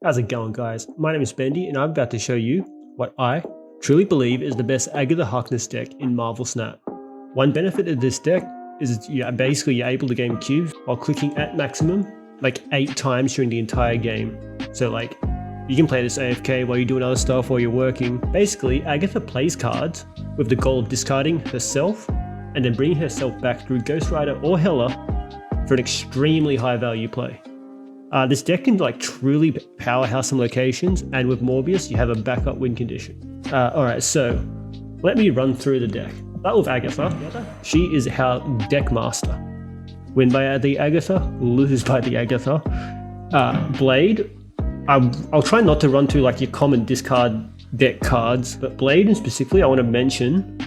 How's it going, guys? My name is Bendy and I'm about to show you what I truly believe is the best Agatha Harkness deck in Marvel Snap. One benefit of this deck is you're able to game cubes while clicking at maximum like 8 times during the entire game. So like you can play this AFK while you're doing other stuff while you're working. Basically, Agatha plays cards with the goal of discarding herself and then bringing herself back through Ghost Rider or Hela for an extremely high value play. This deck can like truly powerhouse some locations, and with Morbius you have a backup win condition. Alright, so let me run through the deck. Start with Agatha. She is our deck master. Win by the Agatha, lose by the Agatha. Blade, I'll try not to run through like your common discard deck cards, but Blade and specifically I want to mention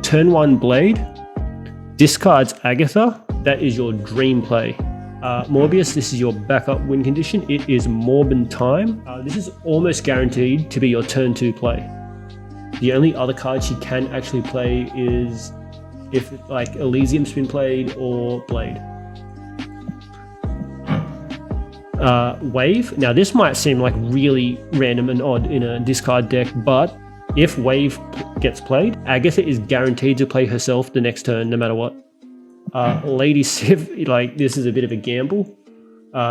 turn 1 Blade discards Agatha. That is your dream play. Morbius, this is your backup win condition. It is Morbin time. This is almost guaranteed to be your turn 2 play. The only other card she can actually play is if like Elysium's been played or Blade. Wave. Now this might seem like really random and odd in a discard deck, but if Wave gets played, Agatha is guaranteed to play herself the next turn no matter what. Lady Civ, like this is a bit of a gamble.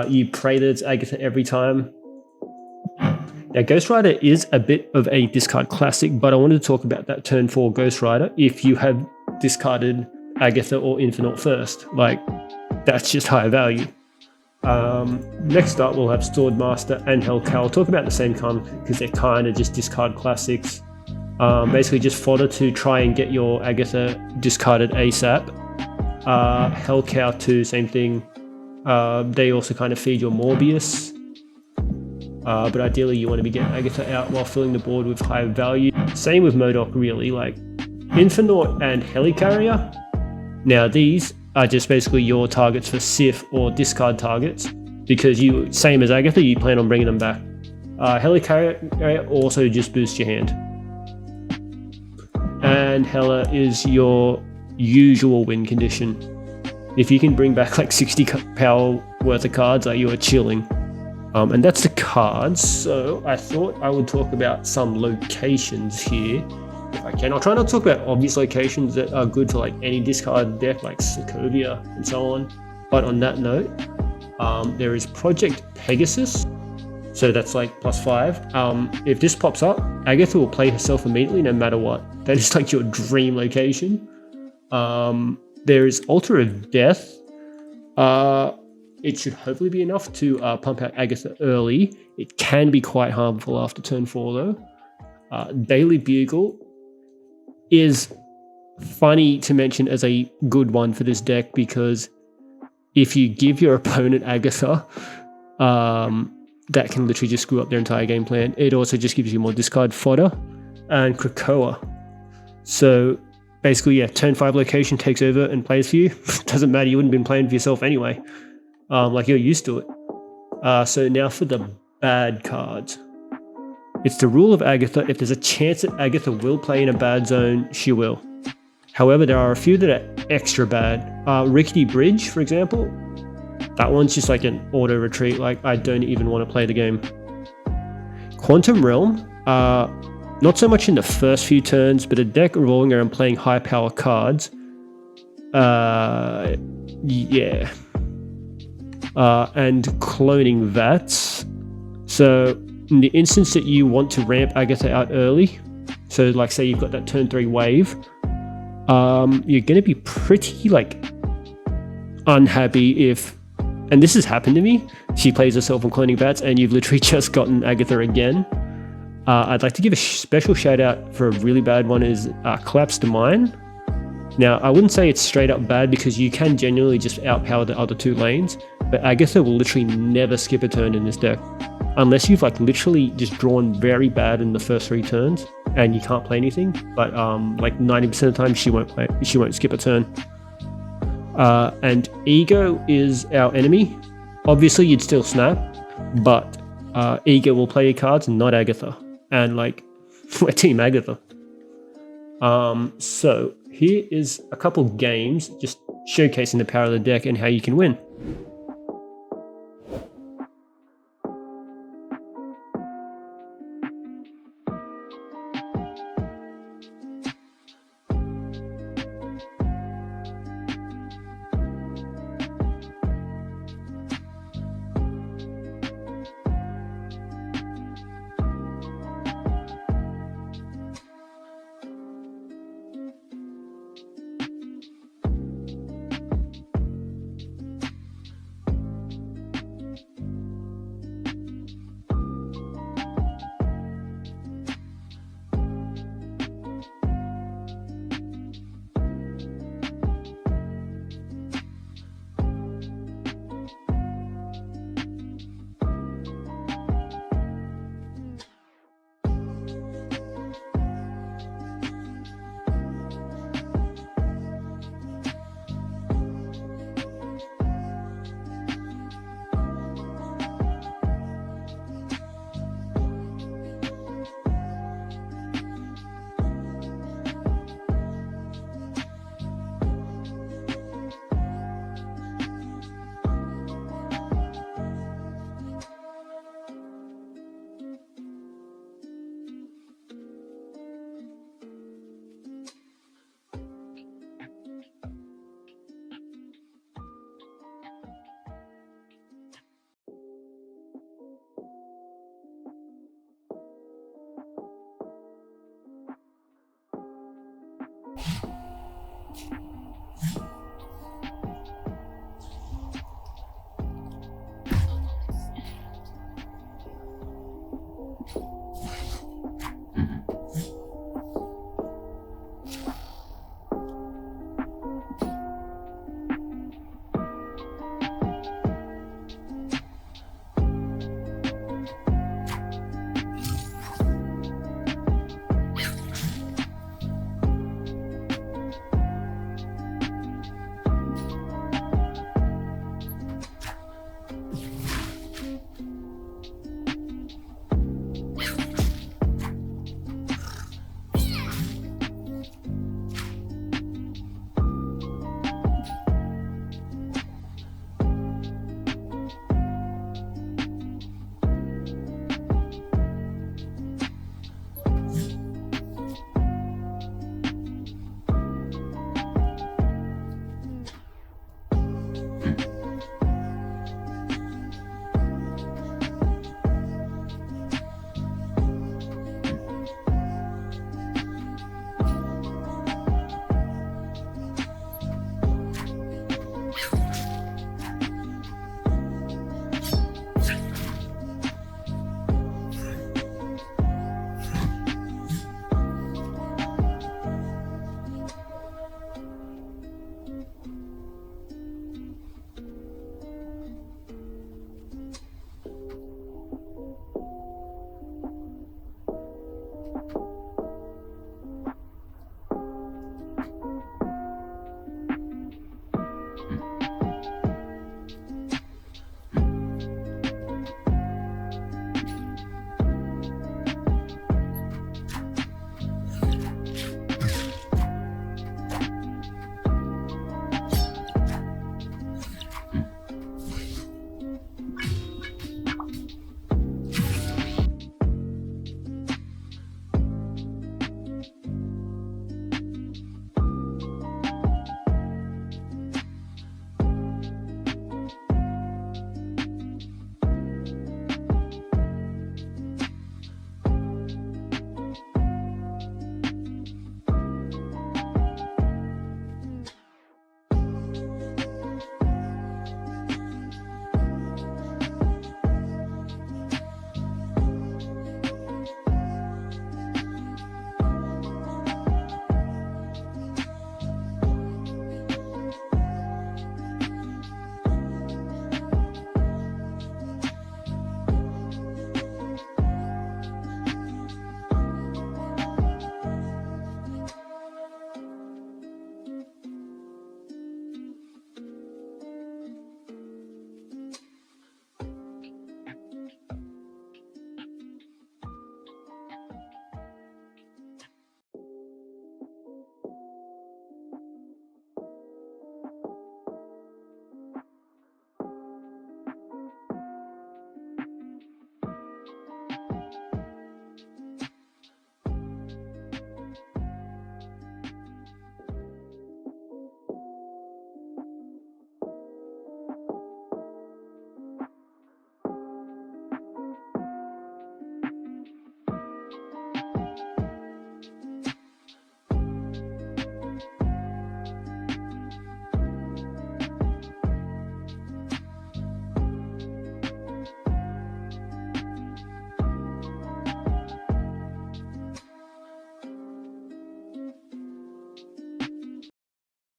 You pray that it's Agatha every time. Now Ghost Rider is a bit of a discard classic, but I wanted to talk about that turn 4 Ghost Rider if you have discarded Agatha or Infinite first. Like, that's just high value. Next up we'll have Swordmaster and Hellcow. I'll talk about the same time because they're kind of just discard classics. Basically just fodder to try and get your Agatha discarded ASAP. Hellcow 2, same thing. They also kind of feed your Morbius. But ideally you want to be getting Agatha out while filling the board with high value. Same with MODOK really, like Infinite and Helicarrier. Now these are just basically your targets for Sif or discard targets because you, same as Agatha, you plan on bringing them back. Helicarrier also just boosts your hand. And Hela is your usual win condition. If you can bring back like 60 power worth of cards, you are chilling. And that's the cards, so I thought I would talk about some locations here, if I can. I'll try not to talk about obvious locations that are good for like any discard deck, like Sokovia and so on. But on that note, there is Project Pegasus, so that's like +5. If this pops up, Agatha will play herself immediately no matter what. That is like your dream location. There is Altar of Death. It should hopefully be enough to pump out Agatha early. It can be quite harmful after turn 4 though. Daily Bugle is funny to mention as a good one for this deck because if you give your opponent Agatha, that can literally just screw up their entire game plan. It also just gives you more discard fodder. And Krakoa. So basically, yeah, turn 5 location takes over and plays for you. Doesn't matter, you wouldn't have been playing for yourself anyway. Like you're used to it. So now for the bad cards. It's the rule of Agatha, if there's a chance that Agatha will play in a bad zone, she will. However, there are a few that are extra bad. Rickety Bridge, for example. That one's just like an auto retreat, like I don't even want to play the game. Quantum Realm, not so much in the first few turns, but a deck revolving around playing high power cards. Yeah. And cloning VATs. So in the instance that you want to ramp Agatha out early, so like say you've got that turn 3 wave, you're going to be pretty like unhappy if, and this has happened to me, she plays herself on cloning VATs and you've literally just gotten Agatha again. I'd like to give a special shout out for a really bad one is Collapse to Mine. Now, I wouldn't say it's straight up bad because you can genuinely just outpower the other 2 lanes, but Agatha will literally never skip a turn in this deck. Unless you've like literally just drawn very bad in the first 3 turns and you can't play anything, but like 90% of the time she won't skip a turn. And Ego is our enemy. Obviously you'd still snap, but Ego will play your cards and not Agatha. And like, we're Team Agatha. So here is a couple games just showcasing the power of the deck and how you can win.